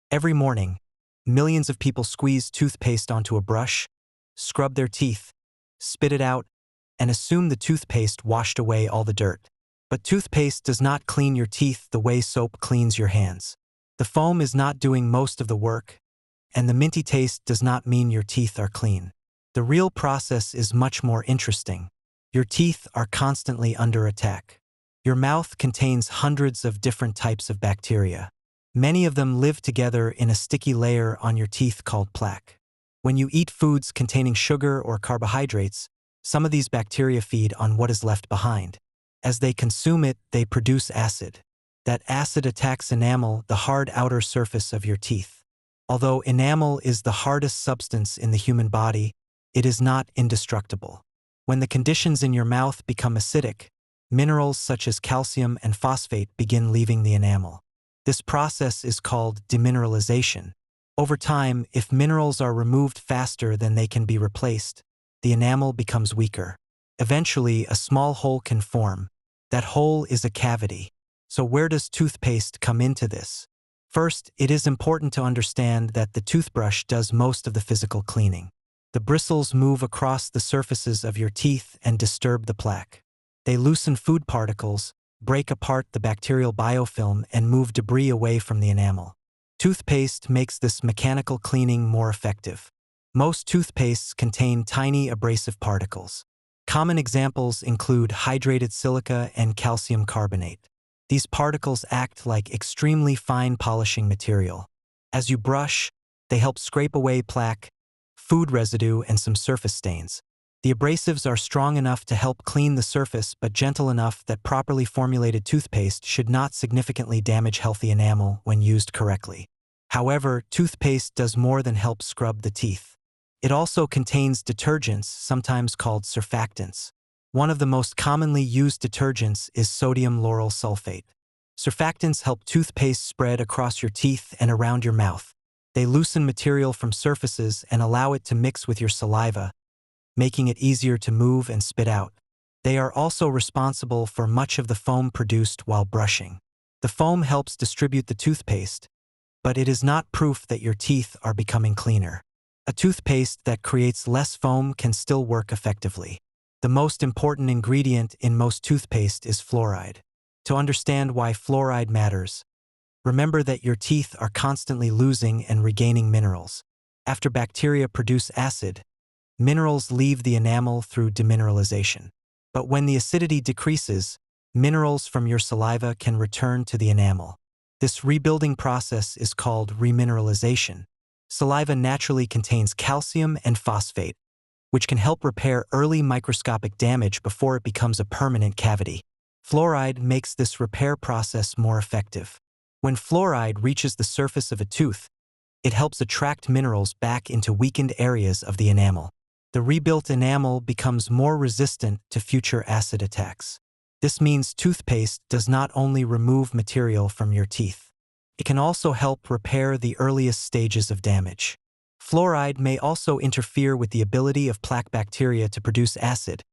Every morning, millions of people squeeze toothpaste onto a brush, scrub their teeth, spit it out, and assume the toothpaste washed away all the dirt. But toothpaste does not clean your teeth the way soap cleans your hands. The foam is not doing most of the work, and the minty taste does not mean your teeth are clean. The real process is much more interesting. Your teeth are constantly under attack. Your mouth contains hundreds of different types of bacteria. Many of them live together in a sticky layer on your teeth called plaque. When you eat foods containing sugar or carbohydrates, some of these bacteria feed on what is left behind. As they consume it, they produce acid. That acid attacks enamel, the hard outer surface of your teeth. Although enamel is the hardest substance in the human body, it is not indestructible. When the conditions in your mouth become acidic, minerals such as calcium and phosphate begin leaving the enamel. This process is called demineralization. Over time, if minerals are removed faster than they can be replaced, the enamel becomes weaker. Eventually, a small hole can form. That hole is a cavity. So where does toothpaste come into this? First, it is important to understand that the toothbrush does most of the physical cleaning. The bristles move across the surfaces of your teeth and disturb the plaque. They loosen food particles, break apart the bacterial biofilm, and move debris away from the enamel. Toothpaste makes this mechanical cleaning more effective. Most toothpastes contain tiny abrasive particles. Common examples include hydrated silica and calcium carbonate. These particles act like extremely fine polishing material. As you brush, they help scrape away plaque, food residue, and some surface stains. The abrasives are strong enough to help clean the surface but gentle enough that properly formulated toothpaste should not significantly damage healthy enamel when used correctly. However, toothpaste does more than help scrub the teeth. It also contains detergents, sometimes called surfactants. One of the most commonly used detergents is sodium lauryl sulfate. Surfactants help toothpaste spread across your teeth and around your mouth. They loosen material from surfaces and allow it to mix with your saliva, making it easier to move and spit out. They are also responsible for much of the foam produced while brushing. The foam helps distribute the toothpaste, but it is not proof that your teeth are becoming cleaner. A toothpaste that creates less foam can still work effectively. The most important ingredient in most toothpaste is fluoride. To understand why fluoride matters, remember that your teeth are constantly losing and regaining minerals. After bacteria produce acid, minerals leave the enamel through demineralization. But when the acidity decreases, minerals from your saliva can return to the enamel. This rebuilding process is called remineralization. Saliva naturally contains calcium and phosphate, which can help repair early microscopic damage before it becomes a permanent cavity. Fluoride makes this repair process more effective. When fluoride reaches the surface of a tooth, it helps attract minerals back into weakened areas of the enamel. The rebuilt enamel becomes more resistant to future acid attacks. This means toothpaste does not only remove material from your teeth. It can also help repair the earliest stages of damage. Fluoride may also interfere with the ability of plaque bacteria to produce acid,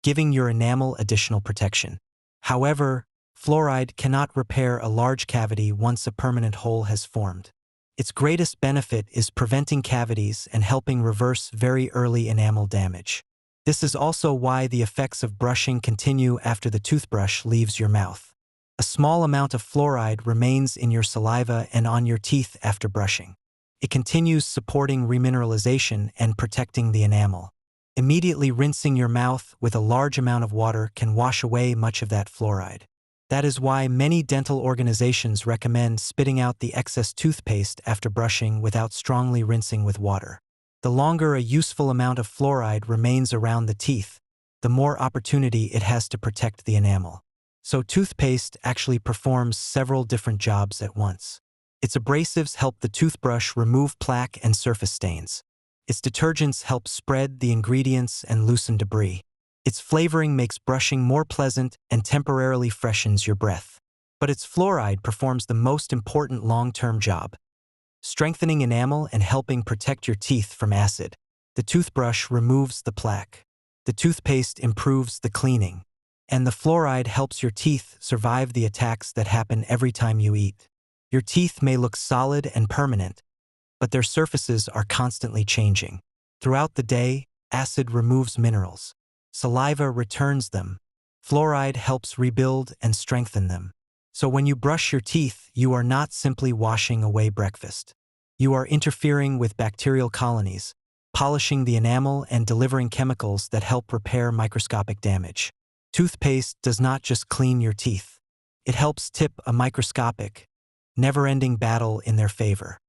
giving your enamel additional protection. However, fluoride cannot repair a large cavity once a permanent hole has formed. Its greatest benefit is preventing cavities and helping reverse very early enamel damage. This is also why the effects of brushing continue after the toothbrush leaves your mouth. A small amount of fluoride remains in your saliva and on your teeth after brushing. It continues supporting remineralization and protecting the enamel. Immediately rinsing your mouth with a large amount of water can wash away much of that fluoride. That is why many dental organizations recommend spitting out the excess toothpaste after brushing without strongly rinsing with water. The longer a useful amount of fluoride remains around the teeth, the more opportunity it has to protect the enamel. So toothpaste actually performs several different jobs at once. Its abrasives help the toothbrush remove plaque and surface stains. Its detergents help spread the ingredients and loosen debris. Its flavoring makes brushing more pleasant and temporarily freshens your breath. But its fluoride performs the most important long-term job, strengthening enamel and helping protect your teeth from acid. The toothbrush removes the plaque. The toothpaste improves the cleaning. And the fluoride helps your teeth survive the attacks that happen every time you eat. Your teeth may look solid and permanent, but their surfaces are constantly changing. Throughout the day, acid removes minerals. Saliva returns them. Fluoride helps rebuild and strengthen them. So when you brush your teeth, you are not simply washing away breakfast. You are interfering with bacterial colonies, polishing the enamel and delivering chemicals that help repair microscopic damage. Toothpaste does not just clean your teeth. It helps tip a microscopic, never-ending battle in their favor.